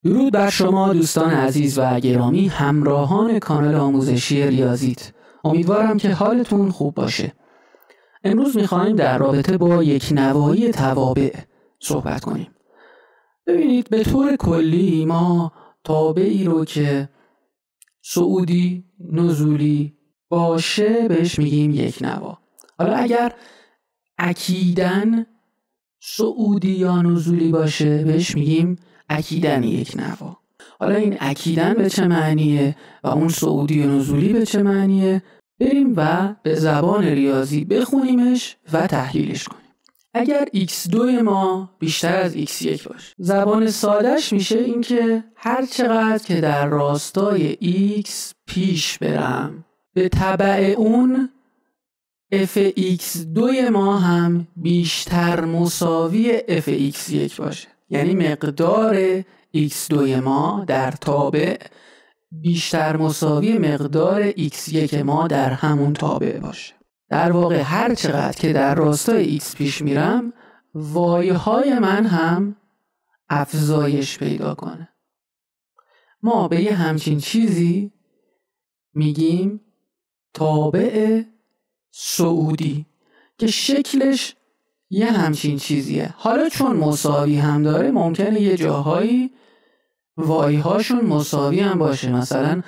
درود بر شما دوستان عزیز و گرامی، همراهان کانال آموزشی ریاضیت. امیدوارم که حالتون خوب باشه. امروز میخوایم در رابطه با یکنوائی توابع صحبت کنیم. ببینید، به طور کلی ما تابعی رو که صعودی نزولی باشه بهش میگیم یکنوا. حالا اگر اکیداً صعودی یا نزولی باشه بهش میگیم اکیداً یکنوا. حالا این اکیداً به چه معنیه و اون صعودی و نزولی به چه معنیه، بریم و به زبان ریاضی بخونیمش و تحلیلش کنیم. اگر x2 ما بیشتر از x1 باشه، زبان سادهش میشه این که هر چقدر که در راستای x پیش برم، به تبع اون fx2 ما هم بیشتر مساوی fx1 باشه. یعنی مقدار x2 ما در تابع بیشتر مساوی مقدار x1 ما در همون تابع باشه. در واقع هر چقدر که در راستای x پیش میرم، y های من هم افزایش پیدا کنه. ما به یه همچین چیزی میگیم تابع صعودی که شکلش یه همچین چیزیه. حالا چون مساوی هم داره، ممکنه یه جاهایی وای هاشون مساوی هم باشه. مثلا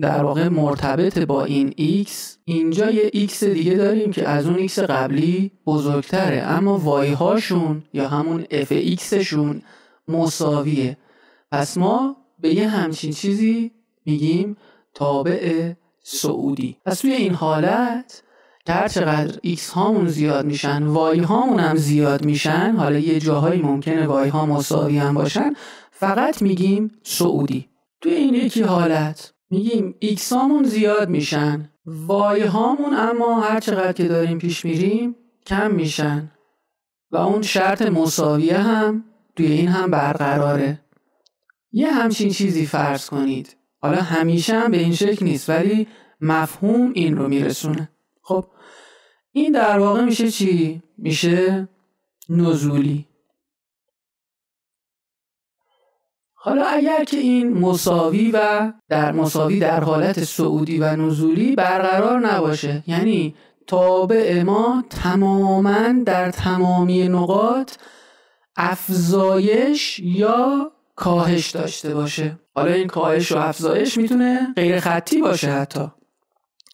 در واقع مرتبط با این x، اینجا یه x دیگه داریم که از اون x قبلی بزرگتره، اما وای هاشون یا همون fx شون مساویه. پس ما به یه همچین چیزی میگیم تابع صعودی. پس توی این حالت که هر چقدر x هامون زیاد میشن y هامون هم زیاد میشن، حالا یه جاهایی ممکنه y ها مساوی هم باشن، فقط میگیم صعودی. توی این یکی حالت میگیم x هامون زیاد میشن، y هامون اما هر چقدر که داریم پیش میریم کم میشن و اون شرط مساویه هم توی این هم برقراره. یه همچین چیزی فرض کنید. حالا همیشه هم به این شکل نیست، ولی مفهوم این رو میرسونه. خب این در واقع میشه چی؟ میشه نزولی. حالا اگر که این مساوی در حالت صعودی و نزولی برقرار نباشه، یعنی تابع ما تماماً در تمامی نقاط افزایش یا کاهش داشته باشه. حالا این کاهش و افزایش میتونه غیر خطی باشه، حتی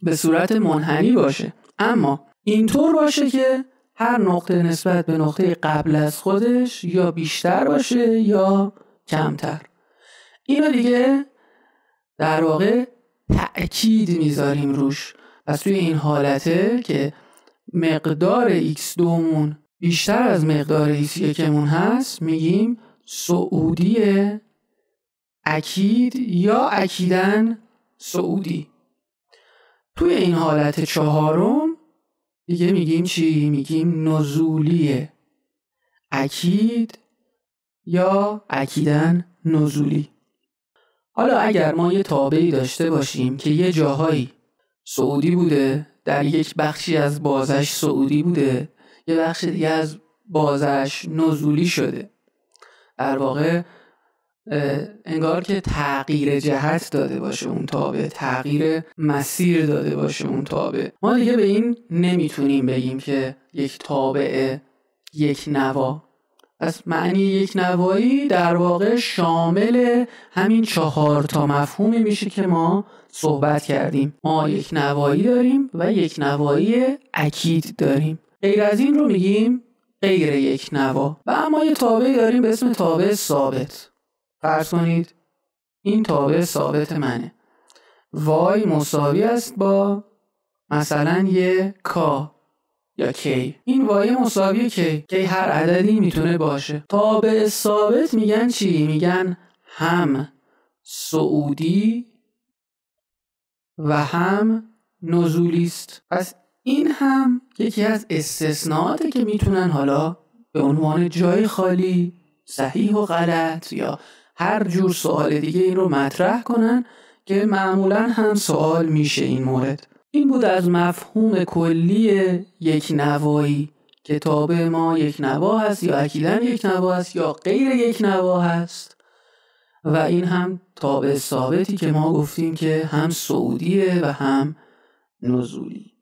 به صورت منحنی باشه، اما اینطور باشه که هر نقطه نسبت به نقطه قبل از خودش یا بیشتر باشه یا کمتر. اینو دیگه در واقع تأکید میذاریم روش. پس توی این حالته که مقدار x2 مون بیشتر از مقدار x1 مون هست، میگیم صعودی اکید یا اکیداً صعودی. توی این حالت چهارم دیگه میگیم چی؟ میگیم نزولی اکید یا اکیداً نزولی. حالا اگر ما یه تابعی داشته باشیم که یه جاهایی صعودی بوده، در یک بخشی از بازش صعودی بوده، یه بخش دیگه از بازش نزولی شده، در واقع انگار که تغییر جهت داده باشه اون تابع، تغییر مسیر داده باشه اون تابع، ما دیگه به این نمیتونیم بگیم که یک تابع یکنوا. پس معنی یکنوایی در واقع شامل همین 4 تا مفهومی میشه که ما صحبت کردیم. ما یکنوایی داریم و یکنوایی اکید داریم. غیر از این رو میگیم غیر یکنوا. و اما یه تابعی داریم به اسم تابع ثابت. فرض کنید این تابع ثابت منه، y مساوی است با مثلا یه k یا k. این y مساوی k هر عددی میتونه باشه. تابع ثابت میگن چی؟ میگن هم صعودی و هم نزولی است. پس این هم یکی از استثناءاته که میتونن حالا به عنوان جای خالی، صحیح و غلط یا هر جور سوال دیگه این رو مطرح کنن که معمولا هم سوال میشه این مورد. این بود از مفهوم کلی یکنوایی که تابع ما یکنوا هست یا اکیداً یکنوا هست یا غیر یکنوا هست. و این هم تابع ثابتی که ما گفتیم که هم صعودیه و هم نزولی.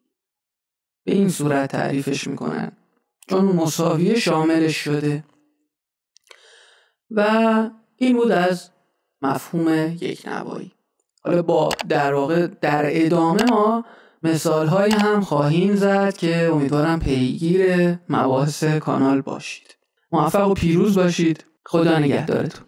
به این صورت تعریفش میکنن چون مساویه شاملش شده. و این بود از مفهوم یک نوایی. حالا با در واقع در ادامه ما مثال‌هایی هم خواهیم زد که امیدوارم پیگیر مباحث کانال باشید. موفق و پیروز باشید. خدا نگهدارتون.